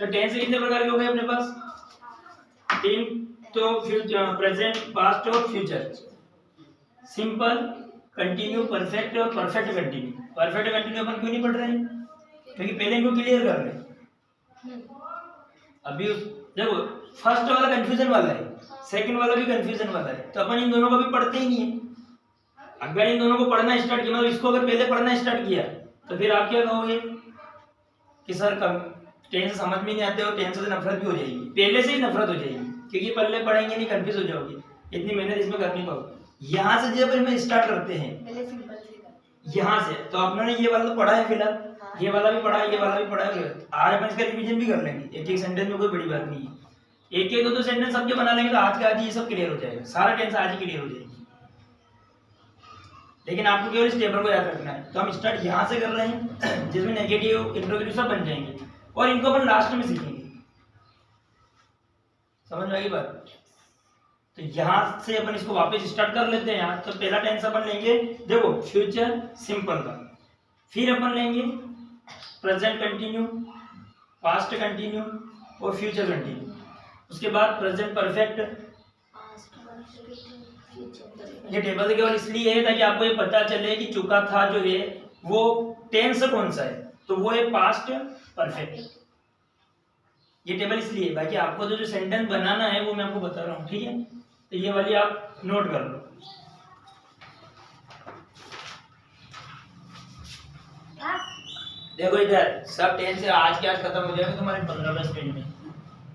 तो टेंस कितने प्रकार के हो गए अपने पास? 3। तो फ्यूचर, प्रेजेंट, पास्ट और फ्यूचर। सिंपल, कंटिन्यू, परफेक्ट और परफेक्ट कंटिन्यू। परफेक्ट कंटिन्यू अपन क्यों नहीं पढ़ रहे हैं? क्योंकि पहले इनको क्लियर कर रहे हैं। अभी देखो फर्स्ट वाला कंफ्यूजन वाला है, सेकंड वाला भी कंफ्यूजन वाला है, तो अपन इन दोनों को भी पढ़ते ही नहीं है। अगर इन दोनों को पढ़ना स्टार्ट किया, मतलब इसको अगर पहले पढ़ना स्टार्ट किया तो फिर आप क्या कहोगे कि सर टेंस समझ में नहीं आते और टेंस से नफरत भी हो जाएगी, पहले से ही नफरत हो जाएगी, क्योंकि पहले पढ़ेंगे नहीं, कंफ्यूज हो जाओगे, इतनी मेहनत इसमें कर नहीं पाओगे। यहाँ से जब हम स्टार्ट करते हैं यहाँ से, तो आपने ये वाला तो पढ़ा है फिलहाल, ये वाला भी पढ़ा है, ये वाला भी पढ़ा है, आज अपन इसका रिवीजन भी कर लेंगे। एक एक सेंटेंस में कोई बड़ी बात नहीं है, एक एक दो सेंटेंस सबके बना लेंगे तो आज के आज ये सब क्लियर हो जाएगा, सारा टेंस आज ही क्लियर हो जाएगी। लेकिन आपको केवल इस टेबल को याद रखना है। तो हम स्टार्ट यहाँ से कर रहे हैं जिसमें नेगेटिव, इंट्रोगेटिव सब बन जाएंगे और इनको अपन लास्ट में सीखेंगे। समझ में आई बात? तो यहाँ से अपन इसको वापस स्टार्ट कर लेते हैं। यहाँ तो पहला टेंस अपन लेंगे, देखो फ्यूचर सिंपल का, फिर अपन लेंगे प्रेजेंट कंटिन्यू, पास्ट कंटिन्यू और फ्यूचर कंटिन्यू। उसके बाद प्रेजेंट परफेक्ट। ये टेबल केवल इसलिए है ताकि आपको ये पता चले कि चुका था जो है वो टेंस कौन सा है, तो वो है पास्ट परफेक्ट। ये टेबल इसलिए, बाकी आपको तो जो सेंटेंस बनाना है वो मैं आपको बता रहा हूँ, ठीक है? तो ये वाली आप नोट कर लो। देखो इधर सब टेंस आज के आज खत्म हो जाएगा तुम्हारे 15-20 मिनट में।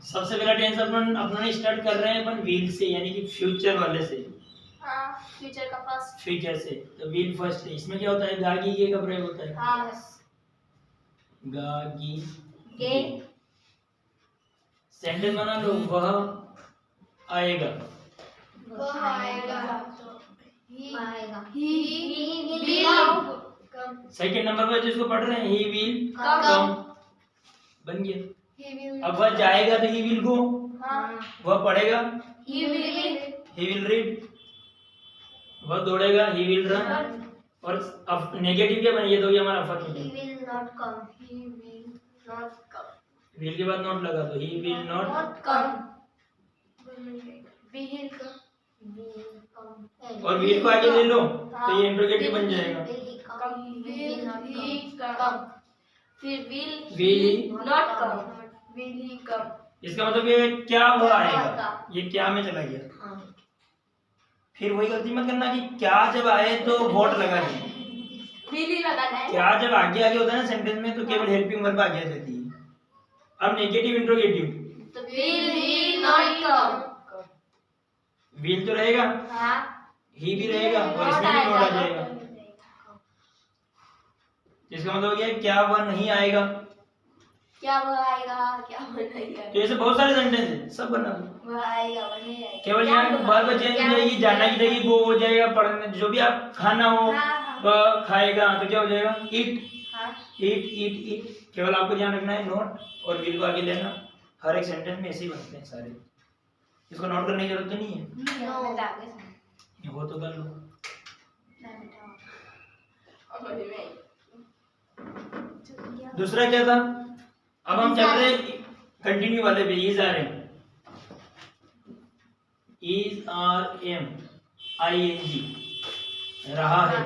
सबसे पहला टेंस अपन स्टार्ट कर रहे हैं अपन व्हील से, यानी कि फ्यूचर वाले से। फ्यूचर का फर्स्ट, फ्यूचर से तो व्हील फर्स्ट है। इसमें क्या होता है? गागी गे का प्रयोग होता है। गागी गे। सेंटेंस बना लो, वह आएगा। वह आएगा, he will come। Second number पे जिसको पढ़ रहे हैं, he will come, बन गया। अब वह जाएगा तो he will go, वह पढ़ेगा, he will read, वह दौड़ेगा, he will run। और अब नेगेटिव क्या बन, ये तो हमारा affirmative. he will not come, will के बाद नॉट लगा दो, he will not come, will come, और will को आगे ले लो तो ये इंट्रोगेटिव बन जाएगा। फिर will not come, will he come। इसका मतलब ये क्या वह आएगा, ये क्या में चला गया। फिर वही गलती मत करना कि क्या जब आए तो वॉट लगा दें। will ही लगाना है। क्या जब आगे आगे होता है ना सेंटेंस में, तो केवल हेल्पिंग वर्ब आगे आ जाती है। अब नेगेटिव इंट्रोगेटिव, तो will he not come, will तो रहेगा, ही भी रहेगा और इसमें भी नोट आ जाएगा। इसका मतलब हो गया क्या वह नहीं आएगा, क्या वह आएगा, क्या वह नहीं आएगा। तो ऐसे बहुत सारे सेंटेंस हैं, सब बना दो। वह आएगा, वह नहीं आएगा। केवल यहाँ वर्ब चेंज हो जाएगी, जाना की जगह वो हो जाएगा, पढ़ने जो भी आप खाना हो वह खाएगा, तो क्या हो जाएगा, ईट, ईट। केवल आपको ध्यान रखना है नोट और विल को आगे लेना। हर एक सेंटेंस में ऐसे ही बनते हैं सारे, इसको नोट करने की जरूरत तो नहीं है, वो तो कर लो। दूसरा क्या था? अब हम चल रहे कंटिन्यू वाले पे, इज आर एम, रहा है।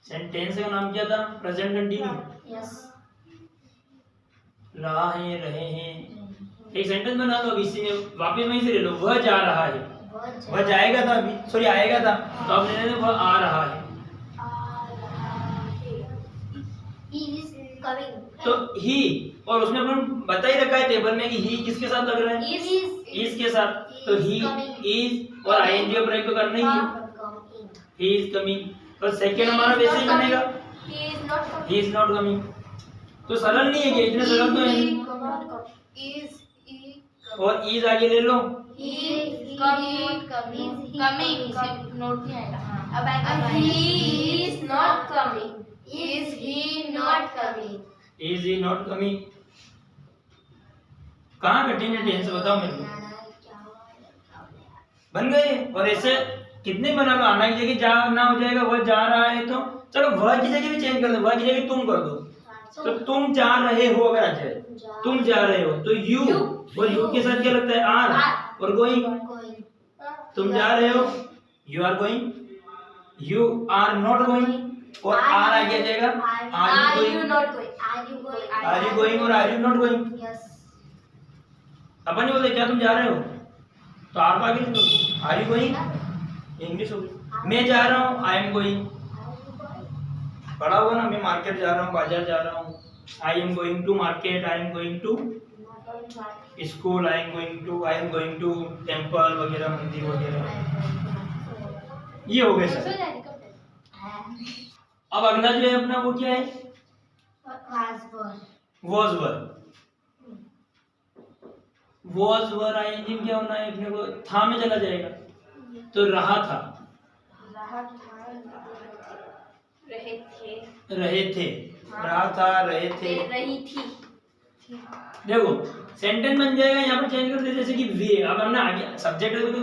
सेंटेंस का नाम क्या था? Present continue. रहा है, रहे हैं। एक सेंटेंस बना लो, अब इसी में वापस वहीं से ले लो। वह जा रहा है, वह जाएगा था अभी, सॉरी आएगा था, तो अब ले लो वह आ रहा है। तो ही, और उसमें अपन बता ही रखा है टेबल में कि ही किसके साथ लग रहा है, इज के साथ। तो ही, इज और आईएनजी का प्रयोग तो करना ही है। He is coming. और सेकंड हमारा वैसे ही बनेगा, ही इज नॉट कमिंग। तो सरल नहीं है कि इतने सरल तो है। और इज आगे ले लो, नोट नहीं आएगा। अब आएगा he is not coming, is he not coming, is he not coming. कहाँ कठिन है टेंस, बताओ मेरे को। बन गए। और ऐसे कितने बना लो, आना की जगह जा ना हो जाएगा, वह जा रहा है, तो चलो वह की जगह भी चेंज कर दो, वह की जगह तुम कर दो, तो तुम जा रहे हो अगर आ जाए, तुम जा रहे हो तो यू, और यू के साथ क्या लगता है आर, और गोइंग, तुम जा रहे हो you are going, you are not going, और आर आगे आ जाएगा are you not going? Are you going और are you not going. Yes. अपन नहीं बोलते क्या तुम जा रहे हो, तो आर को आगे लिख दो, आर यू गोइंग, इंग्लिश हो गई। मैं जा रहा हूँ, आई एम गोइंग, पढ़ा होगा ना, मैं मार्केट जा रहा हूँ, बाजार जा रहा हूँ, I am going to market, I am going to school, I am going to temple वगैरह, मंदिर वगैरह, ये हो गए सर। अब अगला जो है अपना वो क्या है, वॉज वर आईएनजी क्या होना है अपने को, था में चला जाएगा, तो रहा था, रहे थे, रहा था, रहे थे, रही थी। देखो सेंटेंस बन जाएगा यहाँ पर चेंज कर दे, जैसे कि वे, अब हमने आगे सब्जेक्ट है तो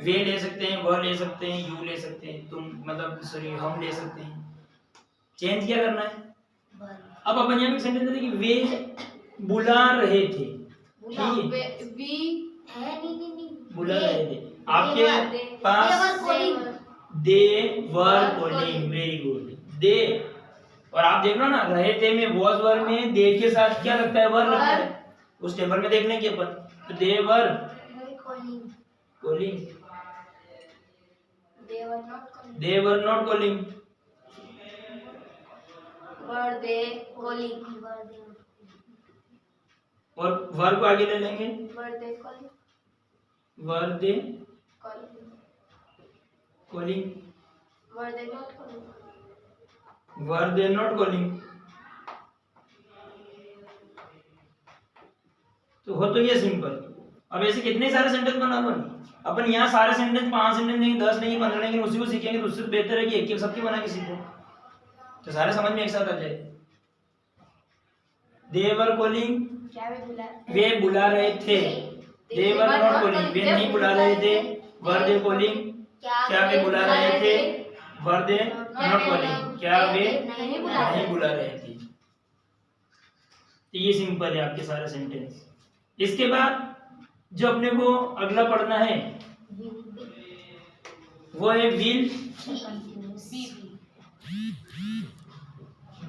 वे ले सकते हैं, वह ले सकते हैं, यू ले सकते हैं, तुम मतलब सॉरी हम ले सकते हैं, चेंज क्या करना है। अब अपन यहाँ पे सेंटेंस देते कि वे बुला रहे थे, ठीक है, बुला रहे थे, आपके पास दे वर कॉलिंग, वेरी गुड, दे, और आप देख लो ना रहे थे में वॉज वर में दे के साथ क्या लगता है, वर लगता है, उस टेबल में देख लेंगे अपन, तो they were calling, they were not calling, were they calling, और वर को आगे ले लेंगे, were they calling, were they calling, calling, were they not calling, were they not calling, तो हो तो ये सिंपल। अब ऐसे कितने सारे सेंटेंस बना दो, अपन यहाँ सारे सेंटेंस 5 सेंटेंस नहीं, 10 नहीं, 15 नहीं, उसी को सीखेंगे तो उससे बेहतर है कि एक एक सबके बना के सीखो, तो सारे समझ में एक साथ आ जाए। दे वर कॉलिंग, क्या वे बुला रहे थे, दे वर नॉट कॉलिंग, वे नहीं बुला रहे थे, वर दे कॉलिंग, क्या वे बुला रहे थे, वर दे नॉट कॉलिंग, क्या वे नहीं बुला रहे थे। तो ये सिंपल है आपके सारे सेंटेंस। इसके बाद जो अपने को अगला पढ़ना है वो है will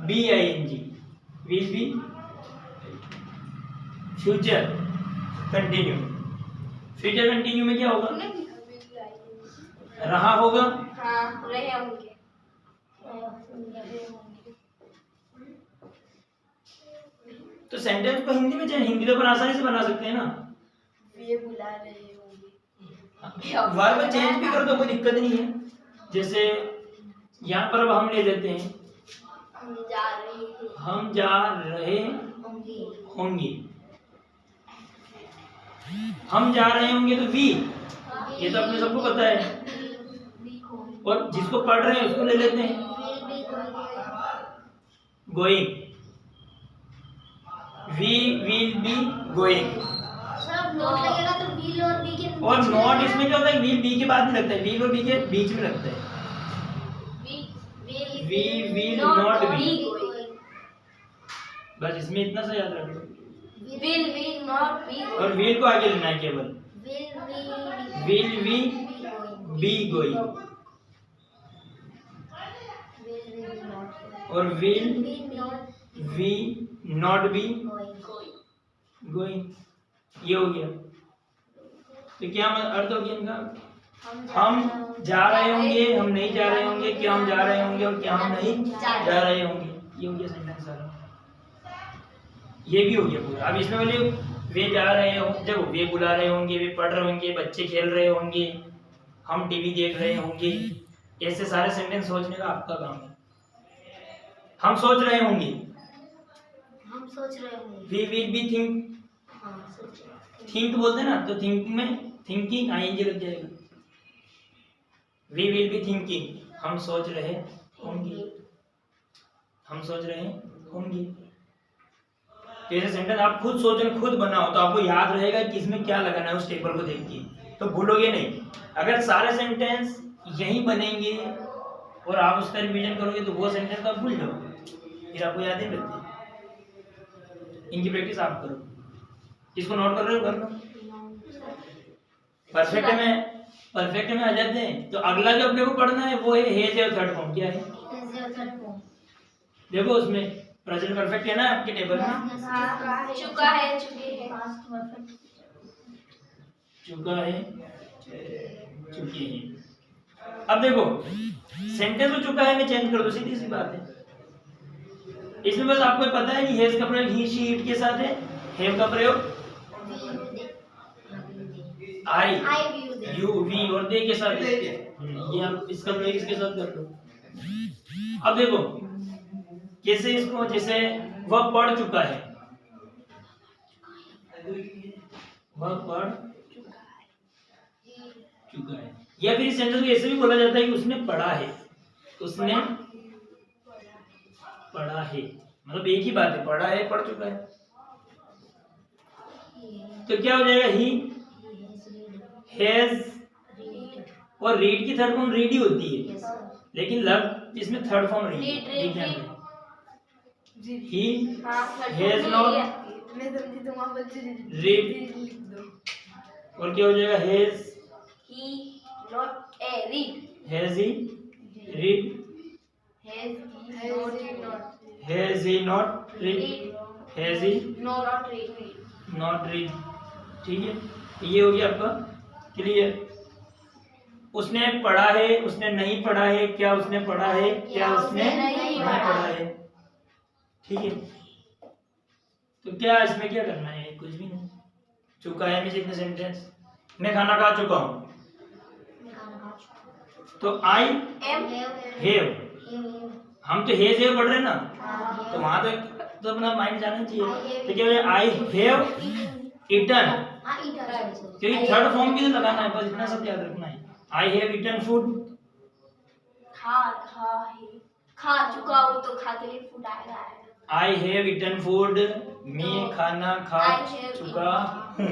be I N G, will be future continue, future continue में क्या होगा, रहा होगा, हाँ रहे होंगे, तो सेंटेंस को हिंदी में चाहे हिंदी तो अपन आसानी से बना सकते हैं ना, ये बुला रहे होंगे, वर्ब चेंज भी कर दो कोई दिक्कत नहीं है, जैसे यहाँ पर अब हम ले लेते हैं हम जा रहे हैं, हम जा रहे होंगे, हम जा रहे होंगे तो वी, ये तो अपने सबको पता है, और जिसको पढ़ रहे हैं उसको ले लेते हैं going, we will be going, सब नोट लगेगा तो विल और बी के, और नॉट इसमें क्या होता है, विल बी के बाद नहीं लगता है, विल और बी के बीच में लगता है, वी विल नॉट बी, बस इसमें इतना सा याद रखो, विल नॉट बी, और विल को आगे लेना है केवल, विल वी बी गोइंग, और will we not be going, ये हो गया। तो क्या अर्थ हो गया इनका, हम जा रहे होंगे, हम नहीं जा रहे होंगे, क्या हम जा रहे होंगे और क्या हम नहीं जा रहे होंगे, ये हो गया सेंटेंस सारा, ये भी हो गया पूरा। अब इसमें बोले वे जा रहे हो, जब वे बुला रहे होंगे, वे पढ़ रहे होंगे, बच्चे खेल रहे होंगे, हम टीवी देख रहे होंगे, ऐसे सारे सेंटेंस सोचने का आपका काम है। हम सोच रहे होंगे, हम सोच रहे होंगे, वी विल बी थिंक, हाँ सोच रहे हैं, थिंक बोलते हैं ना, तो थिंक में थिंकिंग आईएनजी लग जाएगा, वी विल बी थिंकिंग, हम सोच रहे होंगे, हम सोच रहे होंगे। तो ऐसे सेंटेंस आप खुद सोचो, खुद बनाओ, तो आपको याद रहेगा कि इसमें क्या लगाना है, उस टेबल को देख के, तो भूलोगे नहीं। अगर सारे सेंटेंस यहीं बनेंगे और आप उसका रिवीजन करोगे तो वो सेंटेंस तो आप भूल जाओगे, फिर आपको याद नहीं लगती। इनकी प्रैक्टिस आप करो। इसको नोट कर रहे हो, कर लो। परफेक्ट में आ जाते हैं। तो अगला जो अपने को पढ़ना है वो है हैज और थर्ड फॉर्म। क्या है? देखो उसमें प्रेजेंट परफेक्ट है ना आपके टेबल में। चुका है, चुके हैं, चुका है, चुके हैं। अब देखो सेंटेंस में चुका है मैं चेंज कर दो, सीधी सी बात है। इसमें बस आपको पता है कि हैज का प्रयोग ही शी इट के साथ है, हैव का प्रयोग आई यू वी और दे के साथ है। ये आप इसका प्रयोग इसके साथ कर लो। अब देखो कैसे इसको, जैसे वह पढ़ चुका है, वह पढ़ चुका है। या फिर इस सेंटेंस को ऐसे भी बोला जाता है कि उसने पढ़ा है, उसने पढ़ा है, मतलब एक ही बात है, पढ़ा है, पढ़ चुका है। तो क्या हो जाएगा? ही हैज और रीड की थर्ड फॉर्म रीड ही होती है, लेकिन लव इसमें third form read. He has not read, और क्या हो जाएगा? Has he not read, has he read, has he not read, has he not read. ठीक है, ये हो गया आपका क्लियर। उसने पढ़ा है, उसने नहीं पढ़ा है, क्या उसने पढ़ा है, क्या उसने नहीं पढ़ा है। ठीक है, तो क्या इसमें क्या करना है? कुछ भी नहीं। चुका है में कितने सेंटेंस? मैं खाना खा चुका हूँ, तो आई हैव, हम तो हैज हैव पढ़ रहे हैं ना, तो वहां तक तो अपना माइंड जाना चाहिए। तो क्या हो जाए? आई हैव ईटन, क्योंकि थर्ड फॉर्म भी तो लगाना है, बस इतना सब याद रखना है। आई हैव ईटन फूड, खा चुका हूँ तो खा के लिए फूड आएगा। आई हैव ईटन फूड, मैं खाना खा चुका हूँ।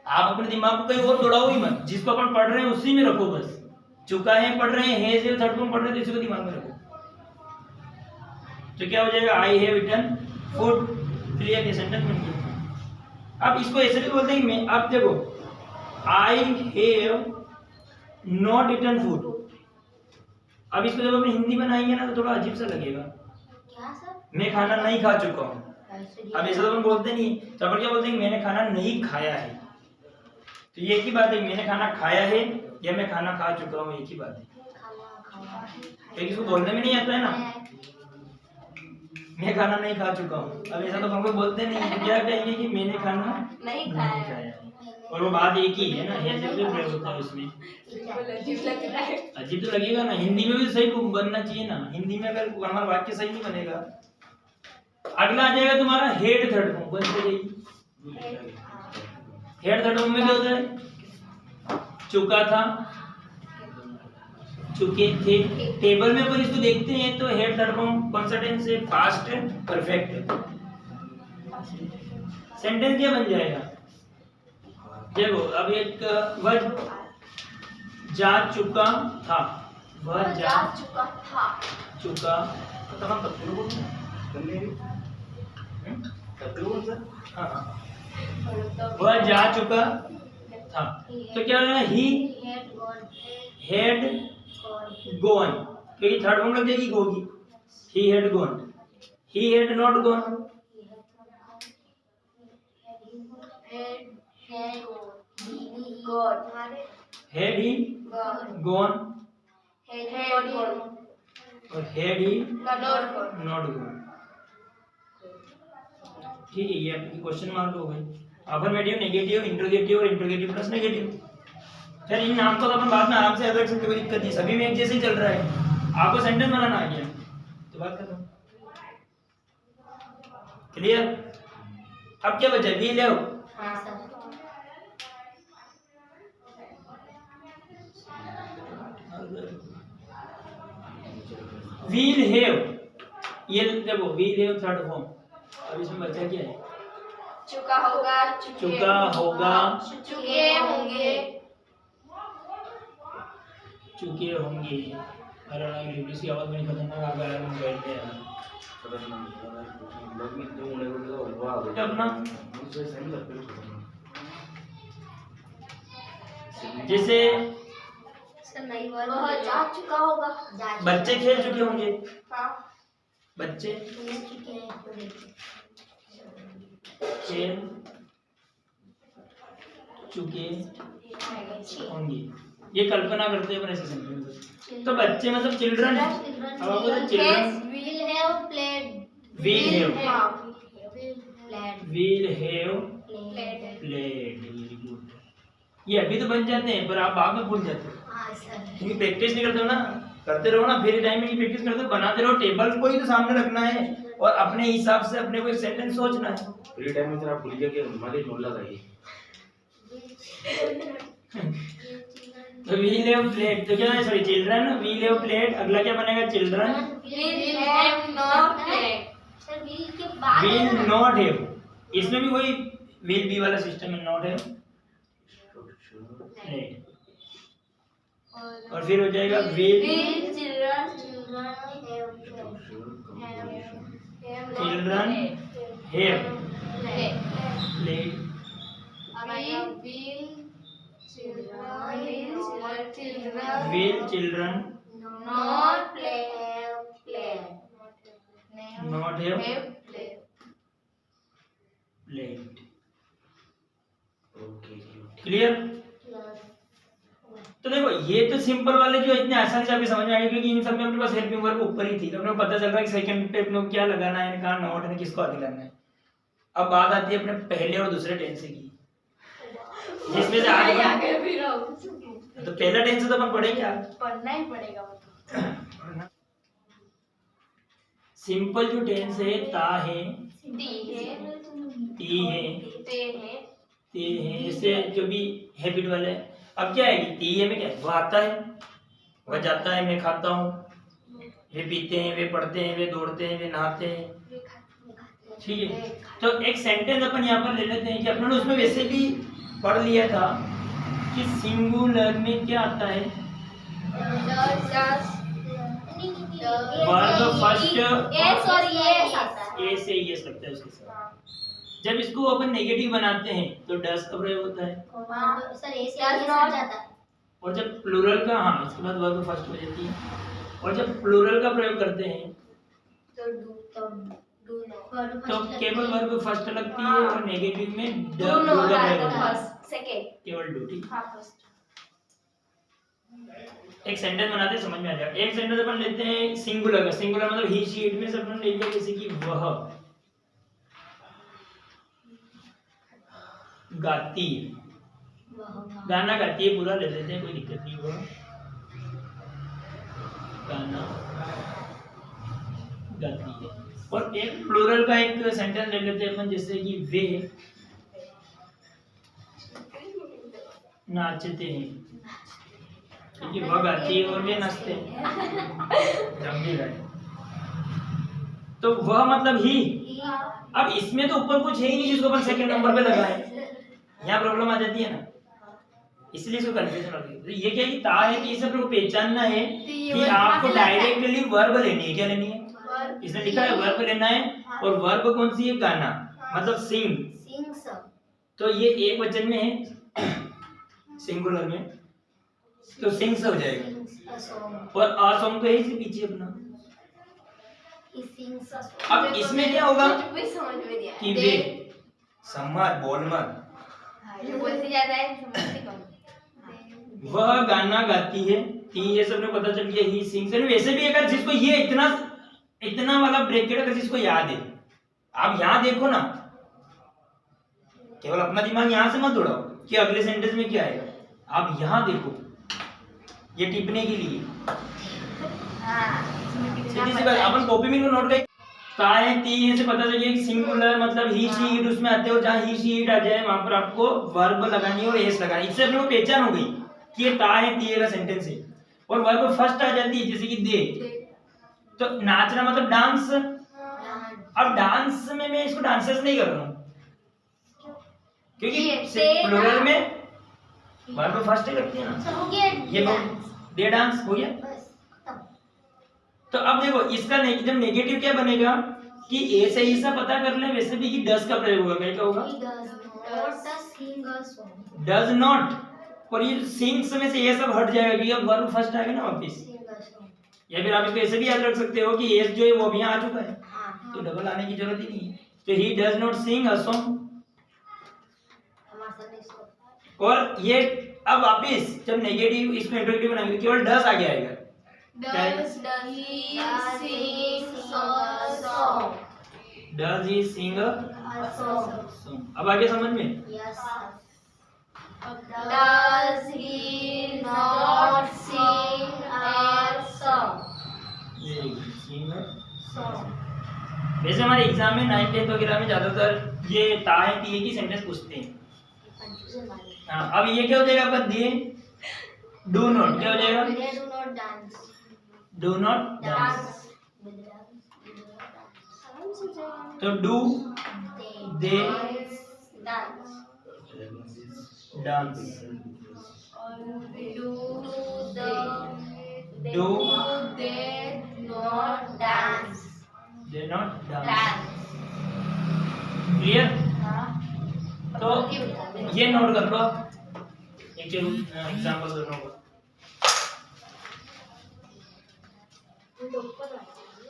आप अपने दिमाग को कहीं और दौड़ाओ ही मत, जिसको अपन पढ़ रहे हैं उसी में रखो बस। चुका है पढ़ रहे हैं, हैज हैव थर्ड फॉर्म पढ़ रहे हैं, तो इसी को दिमाग में रखो। तो क्या हो जाएगा? I have eaten food, clear, ये सेंटेंस बन गया। अब इसको ऐसे भी बोलते हैं कि मैं, अब देखो I have not eaten food. अब इसको जब अपनी हिंदी बनाएंगे ना तो थोड़ा अजीब सा लगेगा। क्या सर? मैं खाना नहीं खा चुका हूँ। अब ऐसा तो अपन बोलते नहीं, तो अपन क्या बोलते हैं? मैंने खाना नहीं खाया है। तो ये एक ही बात है, मैंने खाना खाया है या मैं खाना खा चुका हूँ, एक ही बात है। तो इसको बोलने में नहीं आता है ना, मैं खाना नहीं खा चुका हूँ। अब ऐसा तो हमको बोलते नहीं है, क्या कहेंगे कि मैंने खाना नहीं खाया, और वो बात एक ही है ना, ये जब भी प्रयोग होता है उसमें अजीब तो लगेगा ना। हिंदी में भी सही बनना चाहिए ना, हिंदी में अगर हमारा वाक्य सही नहीं बनेगा। अगला आ जाएगा तुम्हारा हेड थर्ड फॉर्म, बन जाएगी। हेड थर्ड फॉर्म में क्या होता है? चुका था, चुके थे। टेबल में अपन इसको देखते हैं तो हेड थर्ड फॉर्म कौन सा टेंस है? Past perfect. सेंटेंस क्या बन जाएगा? देखो अब एक वह जा चुका था, वह जा चुका था, चुका तो हम वह जा चुका था। तो क्या है? ही हैड गॉन, क्योंकि थर्ड फॉर्म लग जाएगी गो की। He had gone, he had not gone, had he gone और हैड ही नॉट गॉन। ठीक है, ये आपकी क्वेश्चन मार्क हो गए। अफर्मेटिव, नेगेटिव, इंट्रोगेटिव और इंट्रोगेटिव प्लस नेगेटिव। फिर इन नाम को तो अपन बाद में आराम से याद रख सकते, कोई दिक्कत नहीं, सभी में एक जैसे ही चल रहा है। आपको सेंटेंस बनाना आ गया तो बात खत्म। क्लियर? अब क्या बचा? वी ले वील हैव, ये देखो वील हैव थर्ड फॉर्म। अब इसमें बचा क्या है? चुका होगा, चुका होगा, चुके होंगे, चुके होंगे। अरे इसकी आवाज बड़ी खतरनाक आ गया है, बैठ गया। अपना जैसे वह जा चुका होगा। बच्चे खेल चुके होंगे, हाँ बच्चे खेल चुके हैं। खेल चुके होंगे, ये कल्पना करते हैं अपन ऐसे सेंटेंस। तो बच्चे मतलब चिल्ड्रन, अब आपको तो children will have played will have played played, very good. ये अभी तो बन जाते हैं पर आप बाद में भूल जाते हो, हाँ सर। क्योंकि प्रैक्टिस नहीं करते हो ना। करते रहो ना, फ्री टाइम में प्रैक्टिस करते हो, बनाते रहो, टेबल को ही तो सामने रखना है और अपने हिसाब से अपने को एक सेंटेंस सोचना है। फ्री टाइम में सर आप भूल गए कि हमारे नोला चाहिए। तो वील हैव प्लेड, तो क्या है, sorry children, will have played, अगला क्या बनेगा, children will have not played। Sir will के बाद विल नॉट हैव, इसमें भी वही विल बी वाला सिस्टम है, नॉट हैव प्लेड। और फिर हो जाएगा will children have played, will children not have played. Clear? तो देखो ये तो सिंपल वाले जो इतने आसानी से आपको समझ में आएंगे, क्योंकि इन सब में अपने पास हेल्पिंग वर्ब ऊपर ही थी, तो अपने को पता चल रहा है कि सेकंड पे अपने को क्या लगाना है, कहाँ नॉट है, किसको आगे लगाना है। अब बात आती है अपने पहले और दूसरे टेंस की, जिसमें से आगे तो पहला टेंस तो अपन पढ़ेंगे आज, पढ़ना ही पड़ेगा। सिंपल जो टेंस है, ता है, ती है, ते है, इससे जो भी हैबिट वाले हैं। अब क्या है कि ती है में क्या है, वो आता है, वह जाता है, मैं खाता हूँ, वे पीते हैं, वे पढ़ते हैं, वे दौड़ते हैं, वे नहाते हैं, ठीक है। तो एक सेंटेंस अपन यहाँ पर ले लेते हैं कि अपन ने उसमें वैसे भी पढ़ लिया था कि सिंगुलर में क्या आता है, वर्ब फर्स्ट ए से यस लगता है उसके साथ। जब इसको अपन नेगेटिव बनाते हैं तो डस का प्रयोग होता है, सर ए से जाता है। और जब प्लूरल का, हाँ इसके बाद वर्ब फर्स्ट हो जाती है, और जब प्लूरल का प्रयोग करते हैं तो केवल वर्ब फर्स्ट लगती है और नेगेटिव में डू का प्रयोग होता है, केवल डू, ठीक। एक सेंटेंस बनाते हैं, समझ में आ जाएगा। एक सेंटेंस अपन लेते हैं सिंगुलर का, सिंगुलर मतलब ही शी इट में से अपन ले लिया जैसे कि वह गाती है, गाना गाती है, पूरा ले लेते हैं, कोई दिक्कत नहीं। वह गाना गाती है। और एक प्लूरल का एक सेंटेंस ले लेते हैं अपन, जैसे कि वे नाचते हैं, क्योंकि वह गाती है और वे नाचते हैं, जब भी गाए तो वह मतलब ही। अब इसमें तो ऊपर कुछ है ही नहीं जिसको अपन सेकंड नंबर पे लगाए, यहाँ प्रॉब्लम आ जाती है ना, इसलिए इसको कंफ्यूजन हो गई। तो ये क्या है, ता है कि इसे अपने को पहचानना है कि आपको डायरेक्टली वर्ब लेनी है, क्या लेनी है, इसने लिखा है वर्ब लेना है, और वर्ब कौन सी है, गाना, मतलब सिंग। तो ये एक वचन में है सिंगुलर में, तो सिंग्स हो जाएगा, और अ सॉन्ग तो है इसी पीछे अपना। अब इसमें क्या होगा कि वे सम्मान बोल मत, वह गाना गाती है, ये सब ने पता चल गया, ही सिंग्स। वैसे भी अगर जिसको ये इतना वाला ब्रैकेट अगर जिसको याद है, आप यहाँ देखो ना, केवल अपना दिमाग यहाँ से मत उड़ाओ कि अगले सेंटेंस में क्या आएगा, आप यहाँ देखो, ये टिपने के लिए सीधी सी बात, अपन कॉपी में नोट कर ताए ती से पता चलिए कि सिंगुलर मतलब ही शी इट उसमें आते हैं, और जहाँ ही शी इट आ जाए वहां पर आपको वर्ब लगानी है और एस लगानी है। इससे अपने को पहचान हो गई कि ये ता है ती का सेंटेंस है, और वर्ब फर्स्ट आ जाती है जैसे कि दे, तो नाचना मतलब डांस। अब डांस में मैं इसको डांसर्स नहीं कर रहा हूँ, क्योंकि प्लूरल में वर्ब फर्स्ट ही लगती है ना, ये दे डांस हो गया। तो अब देखो इसका जब नेगेटिव क्या बनेगा कि ए से ही सा पता कर ले, वैसे भी कि डज का प्रयोग होगा, क्या होगा डज नॉट, और ये सिंग्स में से ये सब हट जाएगा क्योंकि अब वर्ब फर्स्ट आएगा ना वापस। या फिर आप इसको ऐसे भी याद रख सकते हो कि एस जो है वो भी यहाँ आ चुका है, तो डबल आने की जरूरत ही नहीं है। तो he does not sing a song. और ये अब वापिस जब नेगेटिव इसको इंटरोगेटिव बनाएंगे केवल डज आगे आएगा। Does he sing a song. अब आगे समझ में Does he not sing a song? वैसे हमारे एग्जाम में 9th 10th वगैरह में ज्यादातर ये ता है ती है की सेंटेंस पूछते हैं। हाँ, अब ये क्या हो जाएगा आपका दे डू नॉट, क्या हो जाएगा डू नॉट डांस। तो do they dance, Do they not dance? They not dance. Clear? तो ये नोट कर लो, एक एग्जांपल दोनों को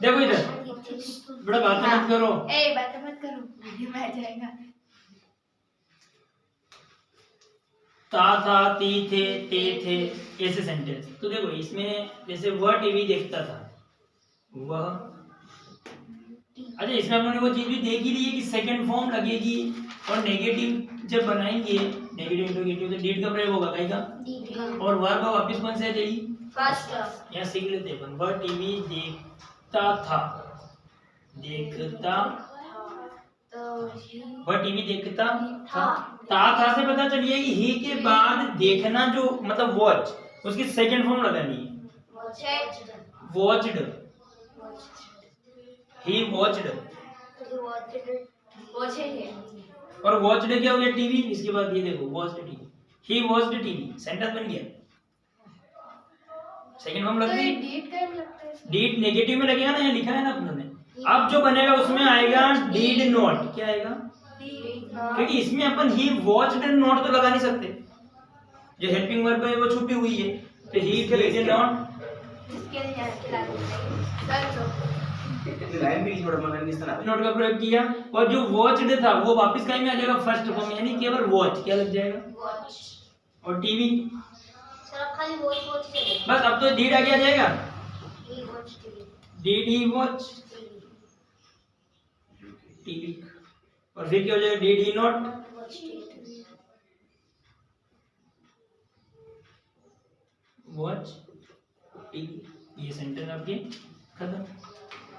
देखो इधर, बड़ा बात मत करो। बात मत करो, मैं जाएगा। था ती थे ते थे ऐसे सेंटेंस। तो देखो इसमें जैसे वह टीवी देखता था, वह, अच्छा इसमें हम लोगों ने वो चीज भी देख ही ली है कि सेकंड फॉर्म लगेगी और नेगेटिव जब बनाएंगे नेगेटिव इंटरोगेटिव तो डीड का प्रयोग होगा कहीं का, और वर्ब वापस कौन से आ जाएगी फर्स्ट। यहाँ सीख लेते हैं वह टीवी देखता था, देखता, वह टीवी देखता था। था से पता चलिए कि ही के बाद देखना जो मतलब वॉच, उसकी सेकंड फॉर्म लगानी है वॉच्ड, ही वॉच्ड, और वॉच्ड क्या हो गया टीवी। इसके बाद ये देखो वॉच्ड टीवी, ही वॉच्ड टीवी, सेंटेंस बन गया, सेकंड फॉर्म लग गई। डीड नेगेटिव में लगेगा ना, ये लिखा है ना अपनों ने। अब जो बनेगा उसमें आएगा डीड नॉट, क्या आएगा, क्योंकि इसमें अपन ही वॉच्ड नॉट तो लगा नहीं सकते, जो हेल्पिंग वर्ब है वो छुपी हुई है, तो ही डीड नॉट लाइन भी थोड़ा मगर नहीं सुना नॉट का प्रयोग किया, और जो वॉच्ड था वो वापस कहीं में आ जाएगा फर्स्ट फॉर्म, यानी केवल वॉच क्या लग जाएगा, और टीवी खाली वॉच बस। अब तो डीड आगे आ जाएगा, डीड ही वॉच टीवी, और फिर क्या हो जाएगा did he not watch TV. ये सेंटेंस आपके खत्म।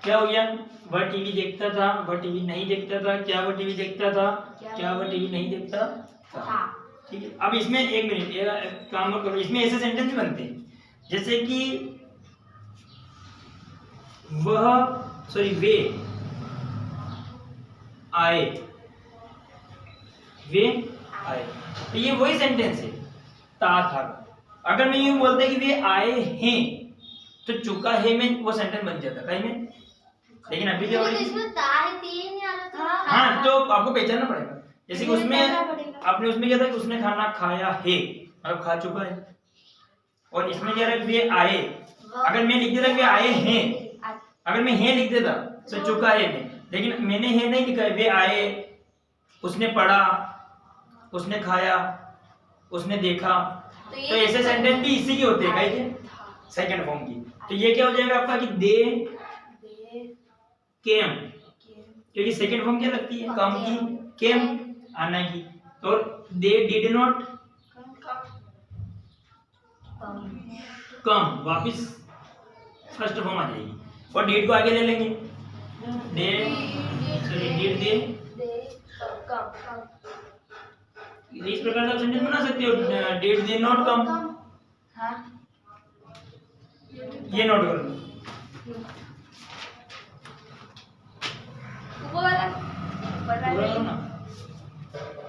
क्या हो गया, वह टीवी देखता था, वह टीवी नहीं देखता था, क्या वह टीवी देखता था, क्या वह टीवी नहीं देखता था। ठीक है, अब इसमें एक मिनट ये काम और करो, इसमें ऐसे सेंटेंस बनते हैं जैसे कि वे आए, वे आए, तो ये वही सेंटेंस है था। अगर मैं यूं बोलता कि वे आए हैं तो चुका है में वो सेंटेंस बन जाता कहीं में, लेकिन अभी क्या इसमें ता है ती नहीं आ रहा था। हाँ, तो आपको पहचानना पड़ेगा। जैसे कि उसमें आपने उसमें क्या था कि उसने खाना खाया है, मतलब खा चुका है, और इसमें क्या है वे आए। अगर मैं लिख देता वे आए हैं, अगर मैं हैं लिख देता तो चुका है में, लेकिन मैंने है नहीं लिखा है, वे आए, उसने पढ़ा, उसने खाया, उसने देखा, तो ऐसे सेंटेंस भी इसी के होते हैं कहीं के सेकंड फॉर्म की। तो ये क्या हो जाएगा आपका कि दे केम, क्योंकि सेकंड फॉर्म क्या लगती है कम की, केम आना की, और दे डिड नॉट कम वापिस फर्स्ट फॉर्म आ जाएगी, और डिड को आगे ले लेंगे, दे डिड दे, इस प्रकार का सेंटेंस बना सकते हो, डिड दे नॉट कम। ये नोट कर लो,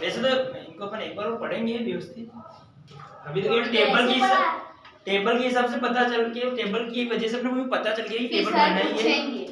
वैसे तो इनको अपन एक बार और पढ़ेंगे व्यवस्थित, अभी तो केवल टेबल के हिसाब से पता चल के टेबल की वजह से अपने को पता चल गया कि फिर टेबल सर बनाना है ये पूछेंगे